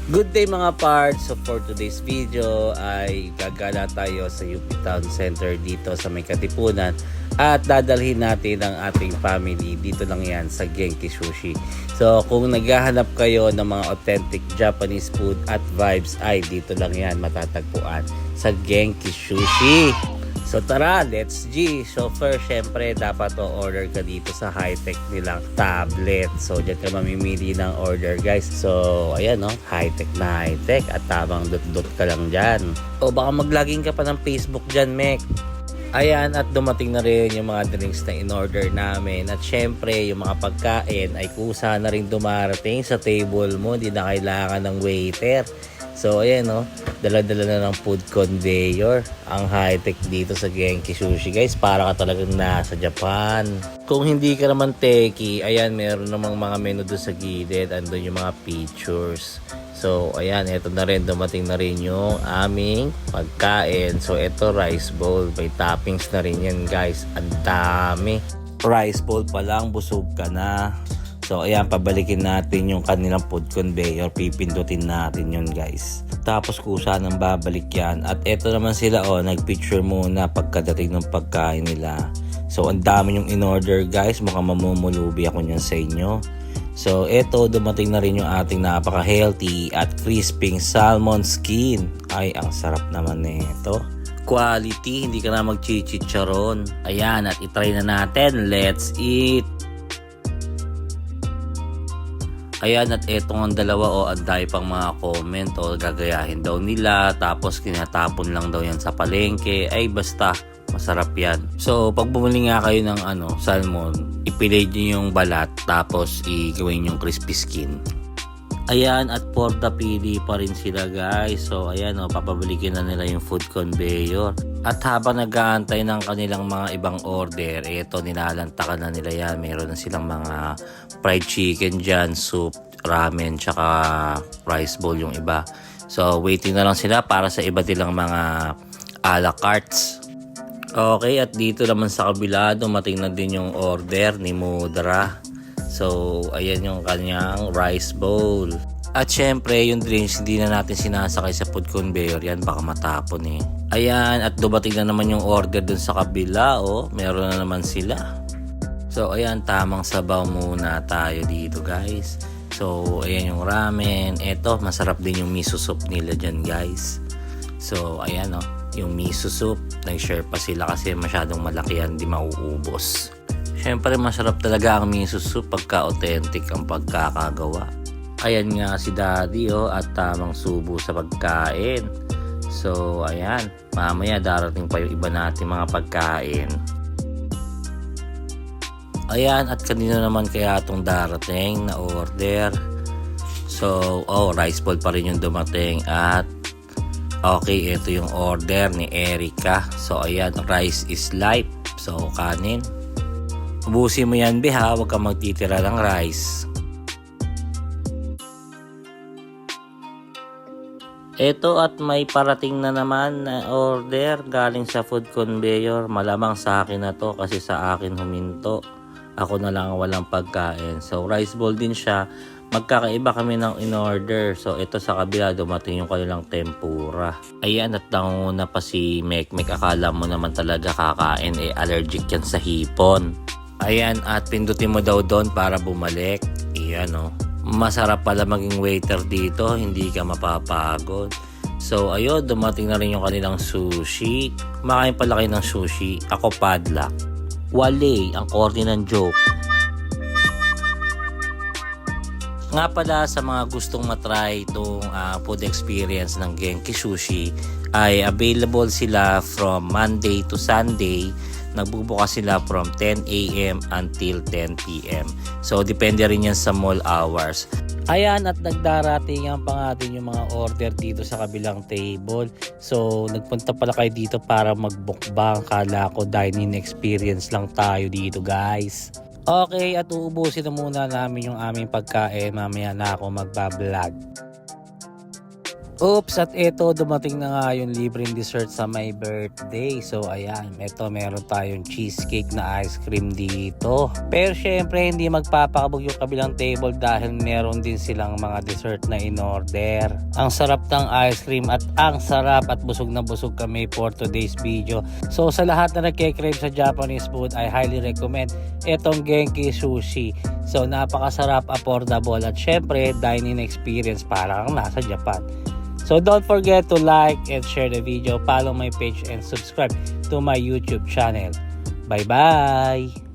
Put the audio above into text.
Good day mga parts! So for today's video ay gagala tayo sa UP Town Center dito sa may Katipunan at dadalhin natin ang ating family dito lang yan sa Genki Sushi. So kung naghahanap kayo ng mga authentic Japanese food at vibes ay dito lang yan matatagpuan sa Genki Sushi. So tara, let's G! So first, syempre, dapat order ka dito sa high-tech nilang tablet. So dyan ka mamimili ng order, guys. So ayan, no? High-tech na high-tech at tamang dot-dot ka lang dyan. O baka maglaging ka pa ng Facebook dyan, mek. Ayan, at dumating na rin yung mga drinks na in-order namin. At syempre, yung mga pagkain ay kusa na rin dumarating sa table mo. Hindi na kailangan ng waiter. So ayan, no, dala-dala na ng food conveyor ang high-tech dito sa Genki Sushi, guys. Para ka talagang nasa Japan. Kung hindi ka naman techie, ayan, meron namang mga menu doon sa gilid. Andun yung mga pictures. So ayan, eto na rin, dumating na rin yung aming pagkain. So eto, rice bowl, may toppings na rin yan, guys. Ang dami. Rice bowl pa lang, busog ka na. So ayan, pabalikin natin yung kanilang food conveyor, pipindutin natin yun, guys. Tapos kusa nang babalik yan. At eto naman sila, nagpicture muna pagkadating ng pagkain nila. So ang dami yung in-order, guys, mukhang mamumulubi ako niyan sa inyo. So eto, dumating na rin yung ating napaka-healthy at crisping salmon skin. Ay, ang sarap naman nito. Quality, hindi ka na magchichicharon. Ayan, at itry na natin. Let's eat! Ayan, at etong ang dalawa, ang dahil pang mga comment gagayahin daw nila, tapos kinatapon lang daw yan sa palengke. Ay basta, masarap yan. So pag bumili nga kayo ng salmon, ipilade nyo yung balat, tapos igawin yung crispy skin. Ayan, at for the pili pa rin sila, guys. So ayan, papabalikin na nila yung food conveyor. At habang nag-aantay ng kanilang mga ibang order, eto, nilalantakan na nila yan. Meron na silang mga fried chicken dyan, soup, ramen, tsaka rice bowl yung iba. So waiting na lang sila para sa iba't ilang mga a la cartes. Okay, at dito naman sa kabila, dumating na din yung order ni Mudra. So ayan yung kanyang rice bowl. At syempre, yung drinks hindi na natin sinasakay sa food conveyor yan, baka matapon eh. Ayan, at dumating na naman yung order dun sa kabila, meron na naman sila. So ayan, tamang sabaw muna tayo dito, guys. So ayan yung ramen. Eto, masarap din yung miso soup nila dyan, guys. So ayan, yung miso soup, nag-share pa sila kasi masyadong malaki yan, di mauubos. Syempre, masarap talaga ang miso soup pagka authentic ang pagkakagawa. Ayan nga si Daddy, at tamang subo sa pagkain. So ayan, mamaya darating pa yung iba natin mga pagkain. Ayan, at kanina naman kaya itong darating na order. So rice bowl pa rin yung dumating. At okay, ito yung order ni Erica. So ayan, rice is life. So kanin, ubusin mo yan, ha, huwag kang magtitira ng rice. Ito, at may parating na naman na order galing sa food conveyor. Malamang sa akin na to kasi sa akin huminto. Ako na lang walang pagkain. So rice bowl din siya. Magkakaiba kami ng in-order. So ito sa kabila, dumating yung kanilang tempura. Ayan, at nanguna pa si Mekmek. Akala mo naman talaga kakain, allergic yan sa hipon. Ayan, at pindutin mo daw doon para bumalik. Ayan, masarap pala maging waiter dito, hindi ka mapapagod. So ayun, dumating na rin yung kanilang sushi. Kumakain pala kayo ng sushi. Ako padlock. Wale, ang corny ng joke. Nga pala, sa mga gustong matry itong food experience ng Genki Sushi, ay available sila from Monday to Sunday. Nagbubukas sila from 10 AM until 10 PM. So depende rin yan sa mall hours. Ayan, at nagdaratingan pa nga din yung mga order dito sa kabilang table. So nagpunta pala kayo dito para magbukbang. Kala ko dining experience lang tayo dito, guys. Okay, at uubusin na muna namin yung aming pagkain. Mamaya na ako magbablog. Oops, at eto dumating na nga yung libreng dessert sa my birthday. So ayan, eto meron tayong cheesecake na ice cream dito. Pero syempre hindi magpapakabog yung kabilang table dahil meron din silang mga dessert na in order. Ang sarap ng ice cream at ang sarap at busog na busog kami for today's video. So sa lahat na nagke-crave sa Japanese food, I highly recommend etong Genki Sushi. So napakasarap, affordable at syempre dining experience para kang nasa Japan. So don't forget to like and share the video, follow my page and subscribe to my YouTube channel. Bye bye!